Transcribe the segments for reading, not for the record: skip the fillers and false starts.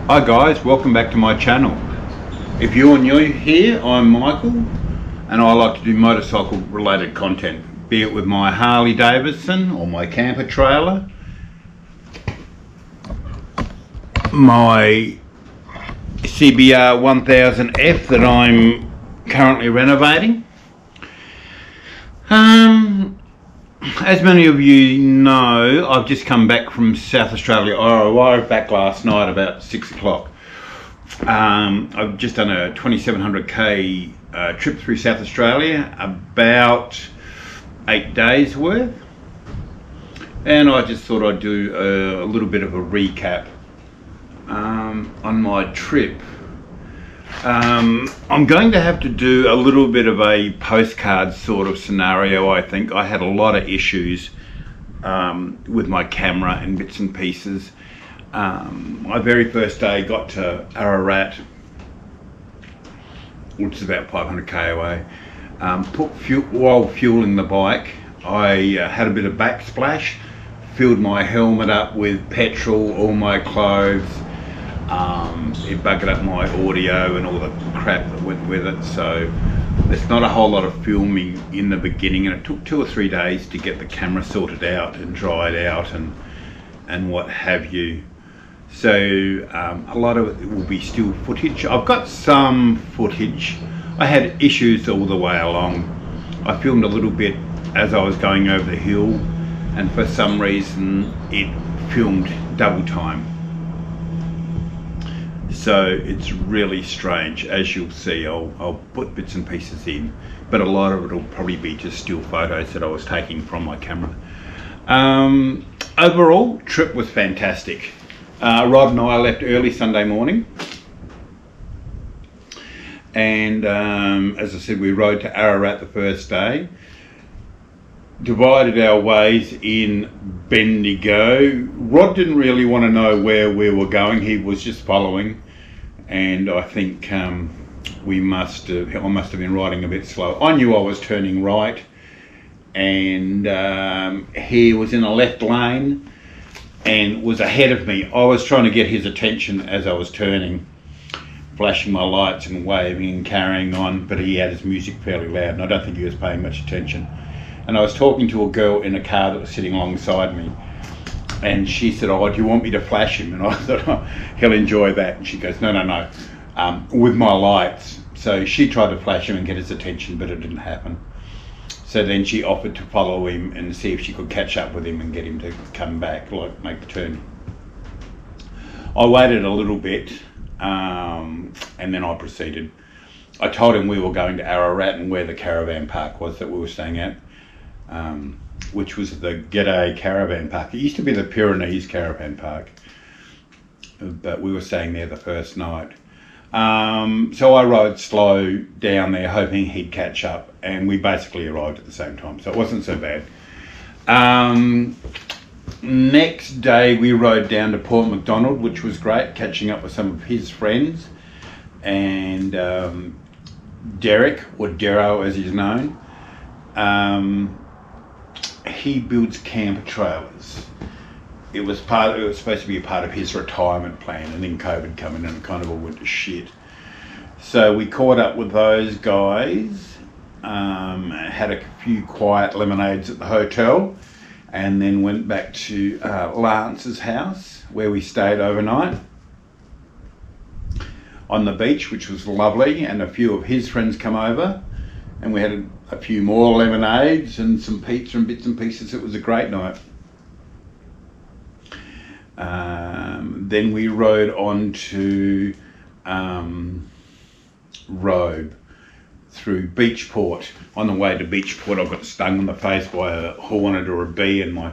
Hi guys, welcome back to my channel. If you're new here, I'm Michael and I like to do motorcycle related content, be it with my Harley Davidson or my camper trailer, my CBR 1000F that I'm currently renovating. As many of you know, I've just come back from South Australia. I arrived back last night about 6 o'clock. I've just done a 2700k trip through South Australia, about 8 days worth. And I just thought I'd do a little bit of a recap on my trip. I'm going to have to do a little bit of a postcard sort of scenario. I think I had a lot of issues with my camera and bits and pieces. My very first day got to Ararat, which is about 500k away. While fueling the bike, I had a bit of backsplash, filled my helmet up with petrol, all my clothes. It buggered up my audio and all the crap that went with it, so there's not a whole lot of filming in the beginning, and it took 2 or 3 days to get the camera sorted out and dried out and what have you. So a lot of it will be still footage. I've got some footage. I had issues all the way along. I filmed a little bit as I was going over the hill, and for some reason it filmed double time. So it's really strange. As you'll see, I'll put bits and pieces in, but a lot of it will probably be just still photos that I was taking from my camera. Overall, trip was fantastic. Rod and I left early Sunday morning, and as I said, we rode to Ararat the first day, divided our ways in Bendigo. Rod didn't really want to know where we were going, he was just following, and I think I must have been riding a bit slow. I knew I was turning right, and he was in a left lane and was ahead of me. I was trying to get his attention as I was turning, flashing my lights and waving and carrying on, but he had his music fairly loud and I don't think he was paying much attention. And I was talking to a girl in a car that was sitting alongside me, and she said, "Oh, do you want me to flash him?" And I thought, "Oh, he'll enjoy that." And she goes, no, with my lights. So she tried to flash him and get his attention, but it didn't happen. So then she offered to follow him and see if she could catch up with him and get him to come back, like make the turn. I waited a little bit, and then I proceeded. I told him we were going to Ararat and where the caravan park was that we were staying at, which was the G'day Caravan Park. It used to be the Pyrenees Caravan Park, but we were staying there the first night. So I rode slow down there hoping he'd catch up, and we basically arrived at the same time, so it wasn't so bad. Next day we rode down to Port Macdonald, which was great, catching up with some of his friends, and Derek, or Darrow as he's known. He builds camper trailers. It was supposed to be a part of his retirement plan, and then COVID came in and it kind of all went to shit. So we caught up with those guys, had a few quiet lemonades at the hotel, and then went back to Lance's house where we stayed overnight on the beach, which was lovely, and a few of his friends come over, and we had a few more lemonades and some pizza and bits and pieces. It was a great night. Then we rode on to Robe through Beachport. On the way to Beachport, I got stung on the face by a hornet or a bee, and my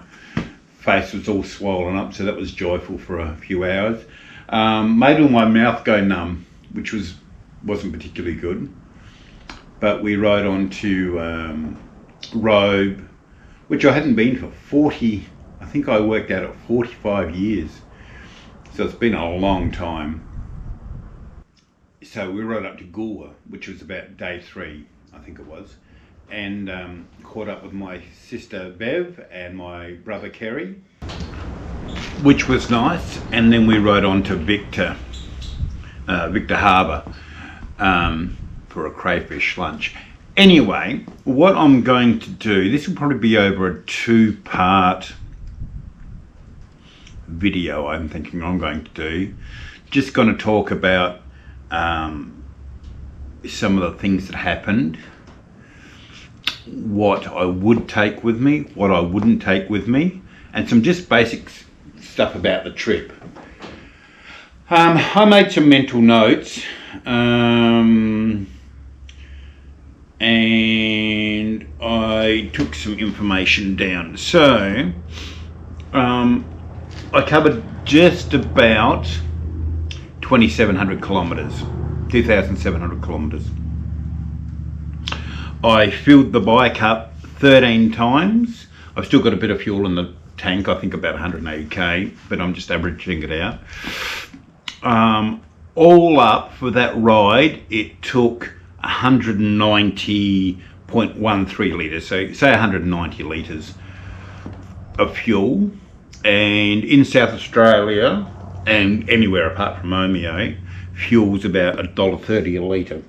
face was all swollen up, so that was joyful for a few hours. Made all my mouth go numb, which wasn't particularly good. But we rode on to Robe, which I hadn't been for 40, I think I worked out at 45 years. So it's been a long time. So we rode up to Goolwa, which was about day 3, I think it was, and caught up with my sister Bev and my brother Kerry, which was nice. And then we rode on to Victor, Victor Harbour for a crayfish lunch. Anyway, what I'm going to do, this will probably be over a 2-part video I'm thinking I'm going to do. Just going to talk about some of the things that happened, what I would take with me, what I wouldn't take with me, and some just basic stuff about the trip. I made some mental notes, and I took some information down. So I covered just about 2,700 kilometres, 2,700 kilometres. I filled the bike up 13 times. I've still got a bit of fuel in the tank, I think about 180k, but I'm just averaging it out. All up for that ride, it took 190.13 litres, so say 190 litres of fuel. And in South Australia, and anywhere apart from Omeo, fuel's about $1.30 a litre.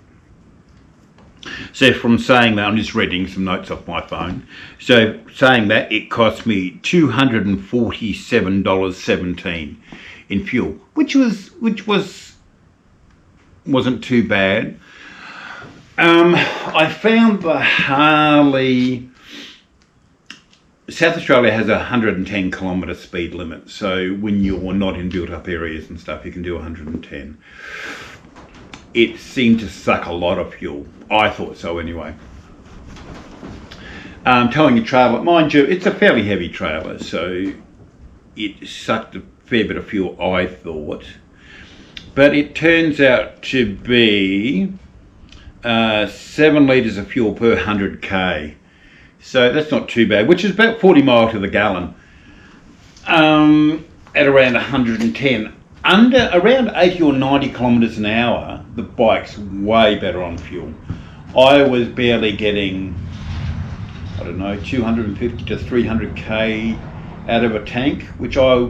So from saying that, I'm just reading some notes off my phone. So saying that, it cost me $247.17 in fuel, which wasn't too bad. I found the Harley, South Australia has a 110 kilometre speed limit, so when you're not in built up areas and stuff, you can do 110. It seemed to suck a lot of fuel. I thought so anyway. Towing a trailer, mind you, it's a fairly heavy trailer, so it sucked a fair bit of fuel, I thought. But it turns out to be 7 litres of fuel per 100k. So that's not too bad, which is about 40 miles to the gallon at around 110. Under around 80 or 90 kilometres an hour, the bike's way better on fuel. I was barely getting, I don't know, 250 to 300k out of a tank, which I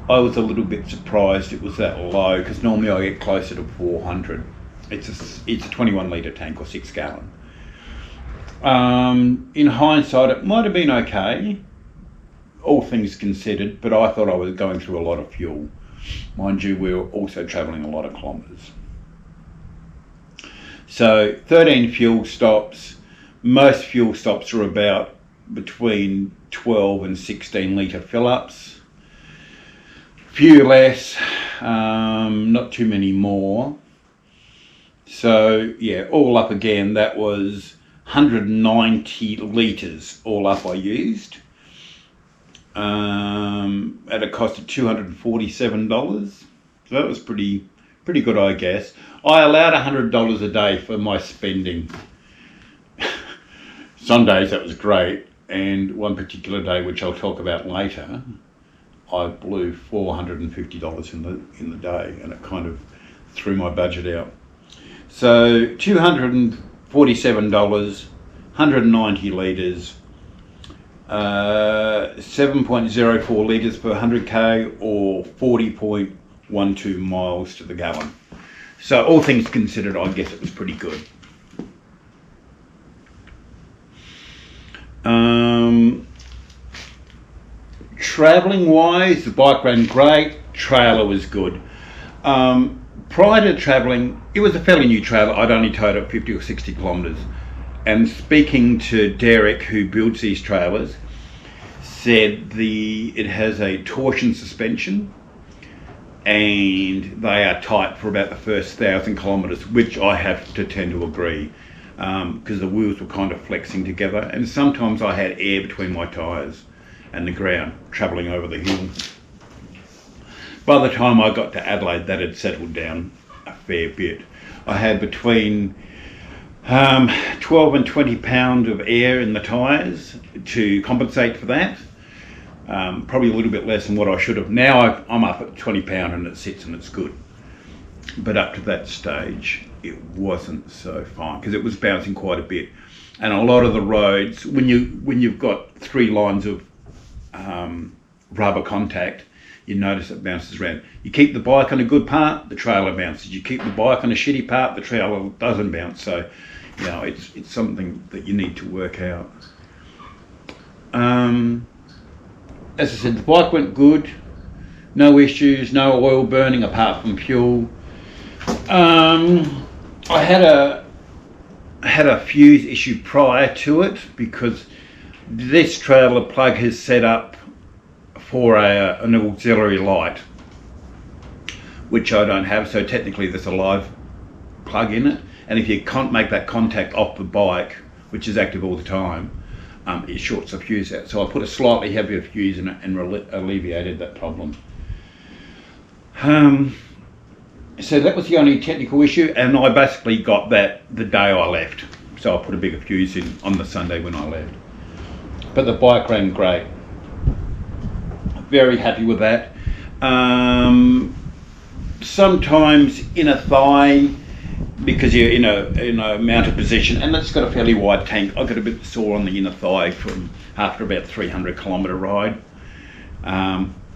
was a little bit surprised it was that low, because normally I get closer to 400. It's a 21 litre tank or 6 gallon. In hindsight, it might have been okay, all things considered, but I thought I was going through a lot of fuel. Mind you, we were also travelling a lot of kilometres. So 13 fuel stops. Most fuel stops are about between 12 and 16 litre fill-ups. Few less, not too many more. So yeah, all up again, that was 190 litres all up I used. At a cost of $247. So that was pretty good, I guess. I allowed $100 a day for my spending. Some days that was great, and one particular day, which I'll talk about later, I blew $450 in the day, and it kind of threw my budget out. So $247, 190 litres, 7.04 litres per 100k, or 40.12 miles to the gallon. So all things considered, I guess it was pretty good. Travelling wise, the bike ran great, trailer was good. Prior to travelling, it was a fairly new trailer. I'd only towed it 50 or 60 kilometres. And speaking to Derek, who builds these trailers, said it has a torsion suspension, and they are tight for about the first 1,000 kilometres, which I have to tend to agree, because the wheels were kind of flexing together, and sometimes I had air between my tyres and the ground, travelling over the hill. By the time I got to Adelaide, that had settled down a fair bit. I had between 12 and 20 pounds of air in the tyres to compensate for that. Probably a little bit less than what I should have. Now I'm up at 20 pound and it sits and it's good. But up to that stage, it wasn't so fine because it was bouncing quite a bit. And a lot of the roads, when you've got 3 lines of rubber contact, you notice it bounces around. You keep the bike on a good part, the trailer bounces. You keep the bike on a shitty part, the trailer doesn't bounce. So, you know, it's something that you need to work out. As I said, the bike went good. No issues, no oil burning apart from fuel. I had a fuse issue prior to it because this trailer plug has set up for an auxiliary light, which I don't have, so technically there's a live plug in it, and if you can't make that contact off the bike, which is active all the time, it shorts the fuse out. So I put a slightly heavier fuse in it and alleviated that problem. So that was the only technical issue, and I basically got that the day I left. So I put a bigger fuse in on the Sunday when I left. But the bike ran great. Very happy with that. Sometimes inner thigh, because you're in a mounted position, and it's got a fairly wide tank. I got a bit sore on the inner thigh after about 300-kilometre ride.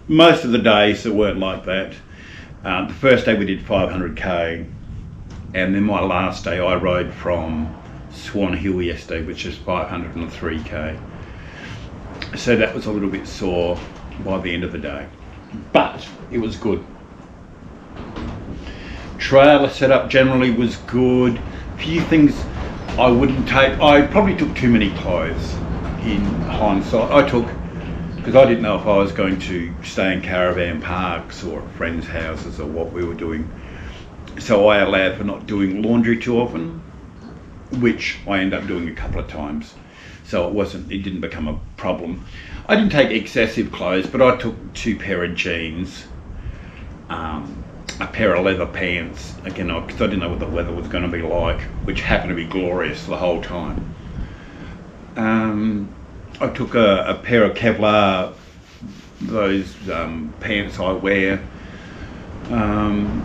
Most of the days it weren't like that. The first day we did 500k, and then my last day I rode from Swan Hill yesterday, which is 503k. So that was a little bit sore by the end of the day, but it was good. Trailer setup generally was good. A few things I wouldn't take. I probably took too many clothes in hindsight. Because I didn't know if I was going to stay in caravan parks or friends' houses or what we were doing. So I allowed for not doing laundry too often, which I ended up doing a couple of times. So it didn't become a problem. I didn't take excessive clothes, but I took 2 pair of jeans, a pair of leather pants, again, because I didn't know what the weather was going to be like, which happened to be glorious the whole time. I took a pair of Kevlar, those pants I wear,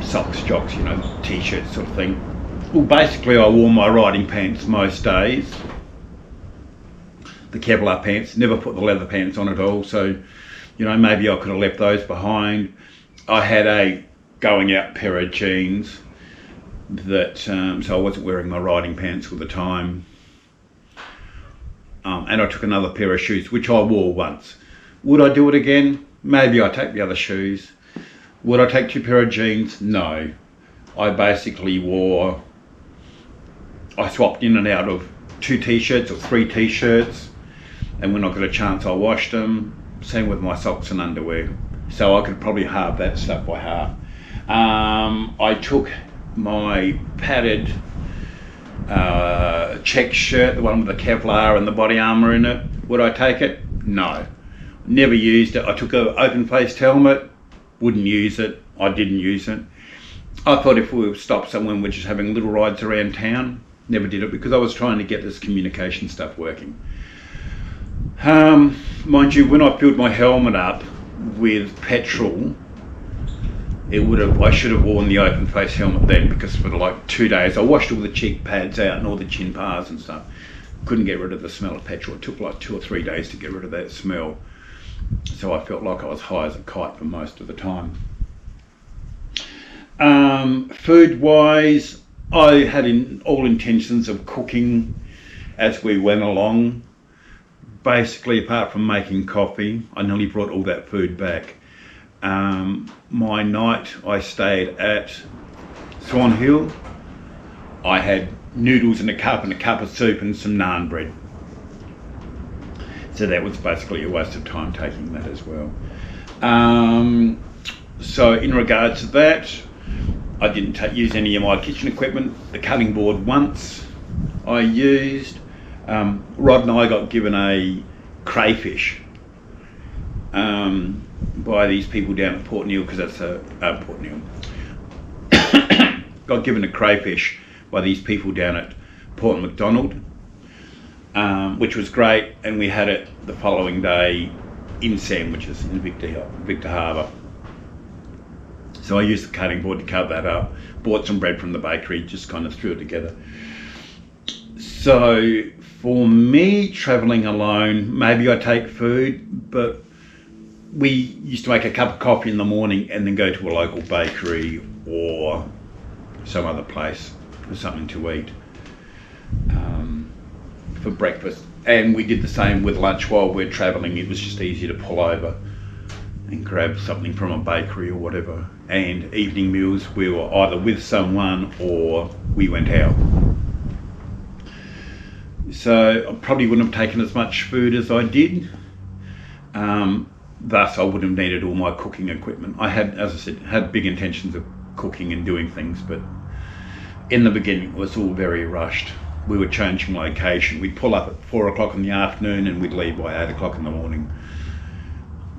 socks, jocks, you know, t-shirts sort of thing. Well, basically I wore my riding pants most days. The Kevlar pants, never put the leather pants on at all, so, you know, maybe I could have left those behind. I had a going out pair of jeans that, so I wasn't wearing my riding pants all the time. And I took another pair of shoes, which I wore once. Would I do it again? Maybe I'd take the other shoes. Would I take 2 pair of jeans? No. I basically I swapped in and out of 2 t-shirts or 3 t-shirts, and when I got a chance I washed them. Same with my socks and underwear. So I could probably halve that stuff by half. I took my padded check shirt, the one with the Kevlar and the body armour in it. Would I take it? No. Never used it. I took an open-faced helmet, wouldn't use it. I didn't use it. I thought if we stopped somewhere and we're just having little rides around town, never did it because I was trying to get this communication stuff working. Mind you, when I filled my helmet up with petrol, I should have worn the open face helmet then, because for like 2 days I washed all the cheek pads out and all the chin bars and stuff. Couldn't get rid of the smell of petrol. It took like 2 or 3 days to get rid of that smell. So I felt like I was high as a kite for most of the time. Food wise, I had all intentions of cooking as we went along. Basically, apart from making coffee, I nearly brought all that food back. My night I stayed at Swan Hill. I had noodles in a cup and a cup of soup and some naan bread. So that was basically a waste of time taking that as well. So in regards to that, I didn't use any of my kitchen equipment. The cutting board once I used. Rod and I got given a crayfish by these people down at Port Neal, because that's Port Neal. Got given a crayfish by these people down at Port Macdonald, which was great, and we had it the following day in sandwiches in Victor Harbour. So I used the cutting board to cut that up, bought some bread from the bakery, just kind of threw it together. So for me, travelling alone, maybe I take food, but we used to make a cup of coffee in the morning and then go to a local bakery or some other place for something to eat for breakfast. And we did the same with lunch while we're travelling. It was just easy to pull over and grab something from a bakery or whatever. And evening meals, we were either with someone or we went out. So I probably wouldn't have taken as much food as I did. Thus I wouldn't have needed all my cooking equipment. I had, as I said, had big intentions of cooking and doing things, but in the beginning it was all very rushed. We were changing location. We'd pull up at 4 o'clock in the afternoon and we'd leave by 8 o'clock in the morning.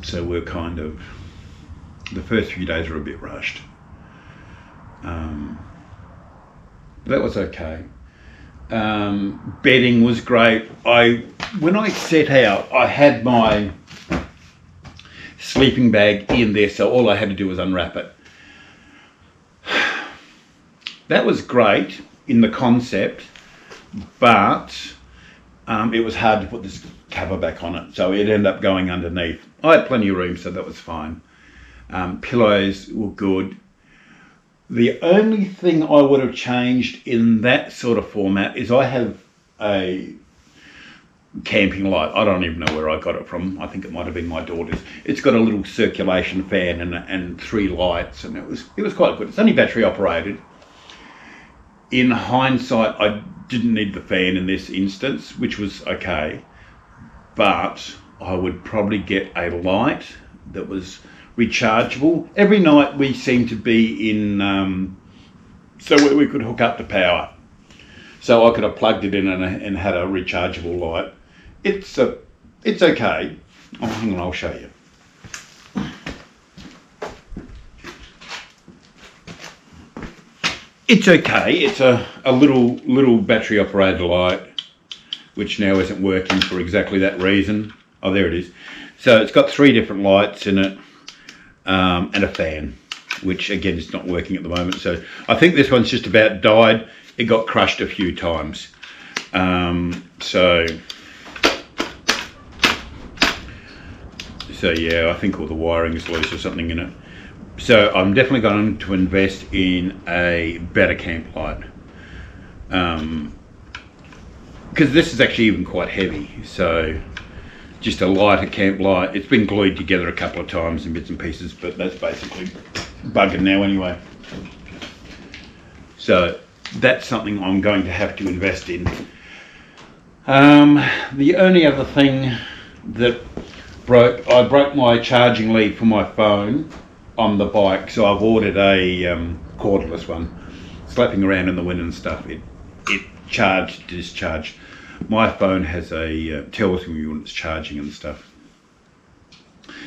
So we're kind of, the first few days were a bit rushed. That was okay. Bedding was great. When I set out, I had my sleeping bag in there, so all I had to do was unwrap it. That was great in the concept, but it was hard to put this cover back on it, so it ended up going underneath. I had plenty of room, so that was fine. Pillows were good. The only thing I would have changed in that sort of format is I have a camping light. I don't even know where I got it from. I think it might have been my daughter's. It's got a little circulation fan and 3 lights, and it was quite good. It's only battery operated. In hindsight, I didn't need the fan in this instance, which was okay, but I would probably get a light that was rechargeable. Every night we seemed to be in so where we could hook up to power, so I could have plugged it in and had a rechargeable light. It's okay. Oh, hang on, I'll show you. It's okay. It's a little battery operated light, which now isn't working for exactly that reason. Oh, there it is. So it's got 3 different lights in it, and a fan, which again is not working at the moment. So I think this one's just about died. It got crushed a few times. So yeah, I think all the wiring is loose or something in it. So I'm definitely going to invest in a better camp light. Because this is actually even quite heavy. So just a lighter camp light. It's been glued together a couple of times in bits and pieces, but that's basically bugging now anyway. So that's something I'm going to have to invest in. The only other thing that I broke my charging lead for my phone on the bike, so I've ordered a cordless one. Slapping around in the wind and stuff, it charged, discharged. My phone has tells me when it's charging and stuff,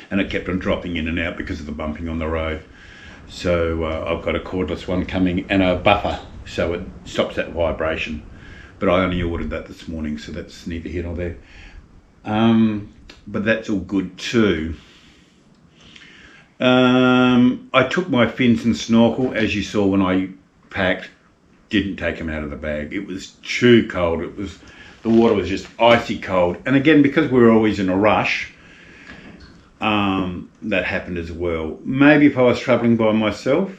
and it kept on dropping in and out because of the bumping on the road. So I've got a cordless one coming and a buffer, so it stops that vibration. But I only ordered that this morning, so that's neither here nor there. But that's all good too. I took my fins and snorkel, as you saw when I packed. Didn't take them out of the bag. It was too cold. The water was just icy cold. And again, because we were always in a rush, that happened as well. Maybe if I was travelling by myself,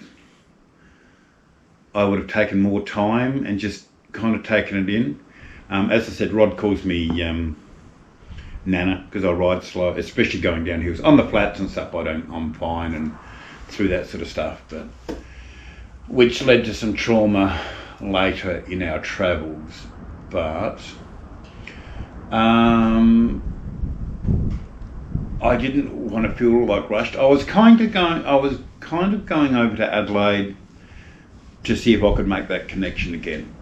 I would have taken more time and just kind of taken it in. As I said, Rod calls me Nana because I ride slow, especially going down hills. On the flats and stuff, I'm fine, and through that sort of stuff. But which led to some trauma later in our travels. But I didn't want to feel like rushed. I was kind of going over to Adelaide to see if I could make that connection again.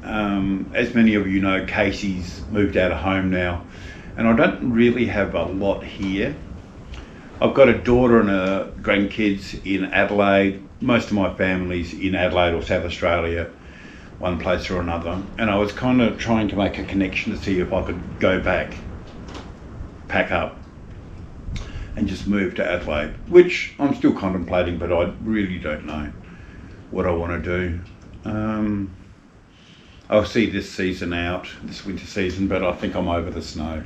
As many of you know, Casey's moved out of home now, and I don't really have a lot here. I've got a daughter and grandkids in Adelaide. Most of my family's in Adelaide or South Australia, one place or another. And I was kind of trying to make a connection to see if I could go back, pack up, and just move to Adelaide, which I'm still contemplating, but I really don't know what I want to do. I'll see this season out, this winter season, but I think I'm over the snow.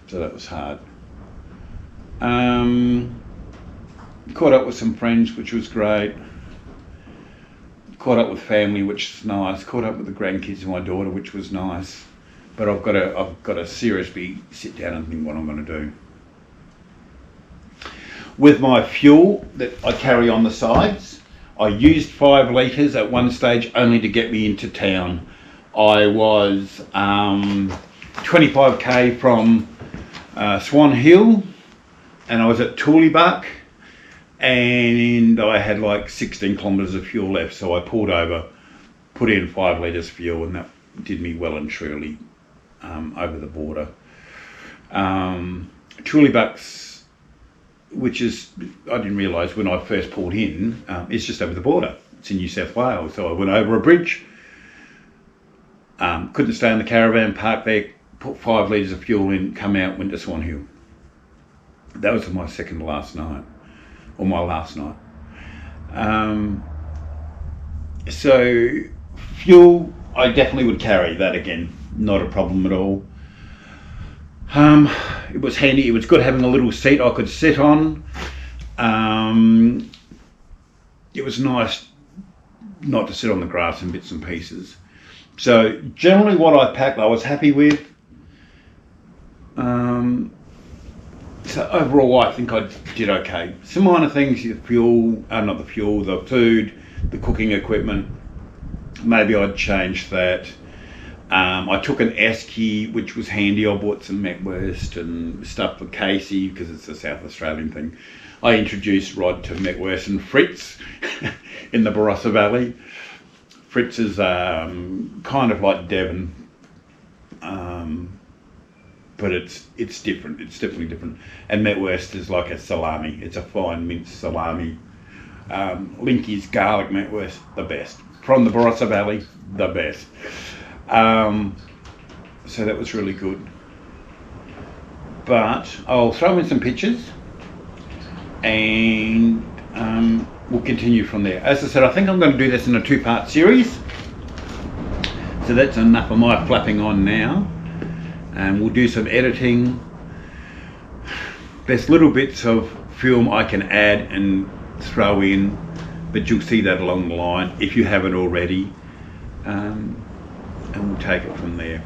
So that was hard. Caught up with some friends, which was great. Caught up with family, which is nice. Caught up with the grandkids and my daughter, which was nice. But I've got to seriously sit down and think what I'm going to do. With my fuel that I carry on the sides, I used 5 litres at one stage only to get me into town. I was 25k from Swan Hill, and I was at Tooleybuck, and I had like 16 kilometres of fuel left, so I pulled over, put in 5 litres fuel, and that did me well and truly over the border. Tooleybuck's, which is, I didn't realise when I first pulled in, it's just over the border. It's in New South Wales. So I went over a bridge, couldn't stay in the caravan, parked there, put 5 litres of fuel in, come out, went to Swan Hill. That was my second to last night, or my last night. So fuel, I definitely would carry that again, not a problem at all. It was handy, it was good having a little seat I could sit on. It was nice not to sit on the grass in bits and pieces. So generally what I packed I was happy with. So overall I think I did okay. Some minor things, the fuel, not the fuel, the food, the cooking equipment, maybe I'd change that. I took an esky, which was handy. I bought some Metwurst and stuff for Casey because it's a South Australian thing. I introduced Rod to Metwurst and Fritz in the Barossa Valley. Fritz is kind of like Devon, but it's different. It's definitely different. And Metwurst is like a salami. It's a fine minced salami. Linky's garlic Metwurst, the best. From the Barossa Valley, the best. So that was really good. But I'll throw in some pictures and we'll continue from there. As I said, I think I'm going to do this in a 2-part series. So that's enough of my flapping on now. And we'll do some editing. There's little bits of film I can add and throw in, but you'll see that along the line if you haven't already. And we'll take it from there.